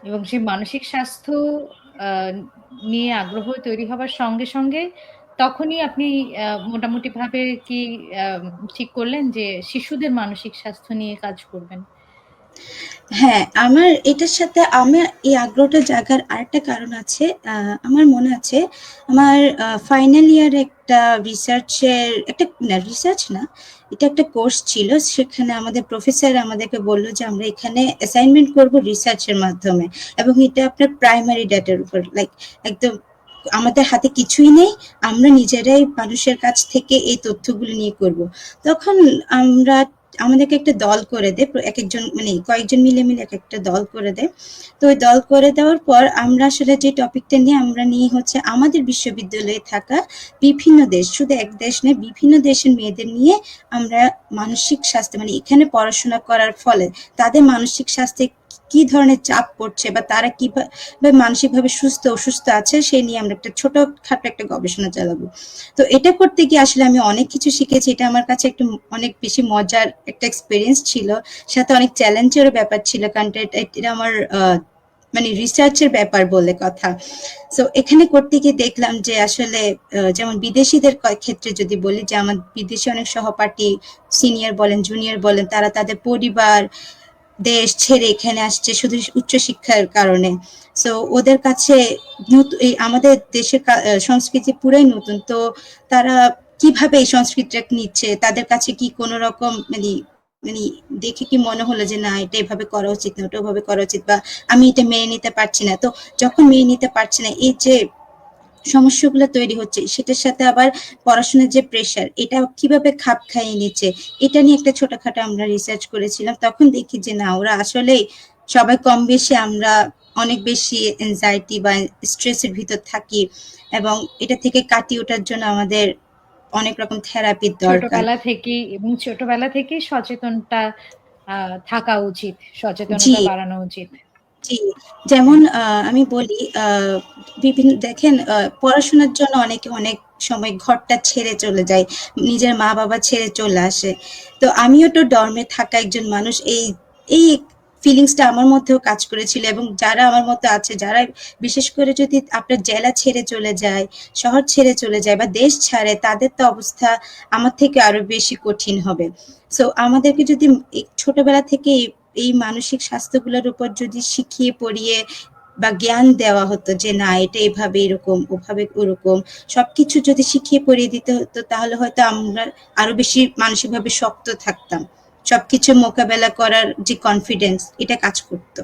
এবং সেই মানসিক স্বাস্থ্য আহ, নিয়ে আগ্রহ তৈরি হবার সঙ্গে সঙ্গে তখনই আপনি মোটামুটি ভাবে কি আহ, ঠিক করলেন যে শিশুদের মানসিক স্বাস্থ্য নিয়ে কাজ করবেন? হ্যাঁ, আমার এটার সাথে আমার এই আগ্রহটা জাগার আরেকটা কারণ আছে। আমার মনে আছে আমার ফাইনাল ইয়ার একটা রিসার্চের একটা না রিসার্চ না, এটা একটা কোর্স ছিল। সেখানে আমাদের প্রফেসর আমাদেরকে বলল যে আমরা এখানে অ্যাসাইনমেন্ট করব রিসার্চের মাধ্যমে, এবং এটা আপনার প্রাইমারি ডেটার উপর, লাইক একদম আমাদের হাতে কিছুই নেই, আমরা নিজেরাই মানুষের কাছ থেকে এই তথ্যগুলো নিয়ে করব। তখন আমরা আমাদেরকে একটা দল করে দেয়, এক একজন মানে কয়েকজন মিলে মিলে এক একটা দল করে দেয়। তো ওই দল করে দেওয়ার পর আমরা আসলে যে টপিকটা নিয়ে আমরা নিয়ে হচ্ছে আমাদের বিশ্ববিদ্যালয়ে থাকা বিভিন্ন দেশ, শুধু এক দেশ নয়, বিভিন্ন দেশের মেয়েদের নিয়ে আমরা মানসিক স্বাস্থ্য মানে এখানে পড়াশোনা করার ফলে তাদের মানসিক স্বাস্থ্যে কি ধরনের চাপ পড়ছে বা তারা কিভাবে মানসিকভাবে সুস্থ অসুস্থ আছে সেই নিয়ে আমরা একটা ছোটখাটো একটা গবেষণা চালাবো। তো এটা করতে গিয়ে আসলে আমি অনেক কিছু শিখেছি। এটা আমার কাছে একটু অনেক বেশি মজার একটা এক্সপেরিয়েন্স ছিল, সাথে অনেক চ্যালেঞ্জেরও ব্যাপার ছিল, কারণ এটা আমার মানে রিসার্চের ব্যাপার বলে কথা। সো এখানে করতে গিয়ে দেখলাম যে আসলে যেমন বিদেশিদের ক্ষেত্রে যদি বলি, যে আমার বিদেশি অনেক সহপাঠী, সিনিয়র বলেন জুনিয়র বলেন, তারা তাদের পরিবার দেশ ছেড়ে এখানে আসছে শুধু উচ্চশিক্ষার কারণে। সো ওদের কাছে এই আমাদের দেশের সংস্কৃতি পুরাই নতুন। তো তারা কিভাবে এই সংস্কৃতিটা নিচ্ছে, তাদের কাছে কি কোনো রকম মানে মানে দেখে কি মনে হলো যে না এটা এভাবে করা উচিত না, ওটা ওভাবে করা উচিত, বা আমি এটা মেনে নিতে পারছি না। তো যখন মেনে নিতে পারছি না, এই যে সমস্যাগুলো তৈরি হচ্ছে, সেটার সাথে আবার পড়াশোনার যে প্রেশার, এটা কিভাবে খাপ খাইয়ে নিচ্ছে, এটা নিয়ে একটা ছোটখাটো আমরা রিসার্চ করেছিলাম। তখন দেখি যে না, ওরা আসলেই সবাই কম বেশি আমরা অনেক বেশি এনজাইটি বা স্ট্রেসের ভিতর থাকি, এবং এটা থেকে কাটিয়ে ওঠার জন্য আমাদের অনেক রকম থেরাপির দরকার। ছোটবেলা থেকেই সচেতনতা থাকা উচিত, জি, সচেতনতা বাড়ানো উচিত। জি, যেমন আমি বলি বিভিন্ন দেখেন পড়াশোনার জন্য অনেকে অনেক সময় ঘরটা ছেড়ে চলে যায়, নিজের মা-বাবা ছেড়ে চলে আসে। তো আমিও তো ডর্মে থাকা একজন মানুষ। এই ফিলিংসটা আমার মধ্যেও কাজ করেছিল, এবং যারা আমার মতো আছে, যারা বিশেষ করে যদি আপনার জেলা ছেড়ে চলে যায়, শহর ছেড়ে চলে যায় বা দেশ ছাড়ে, তাদের তো অবস্থা আমার থেকে আরো বেশি কঠিন হবে। সো আমাদেরকে যদি ছোটবেলা থেকে এই মানসিক স্বাস্থ্যগুলোর উপর যদি শিখিয়ে পড়িয়ে বা জ্ঞান দেওয়া হতো যে না এটা এভাবে এরকম ওভাবে ওরকম, সবকিছু যদি শিখিয়ে পড়িয়ে দিতে হতো, তাহলে হয়তো আমরা আরো বেশি মানসিকভাবে শক্ত থাকতাম, সবকিছু মোকাবেলা করার যে কনফিডেন্স এটা কাজ করতো।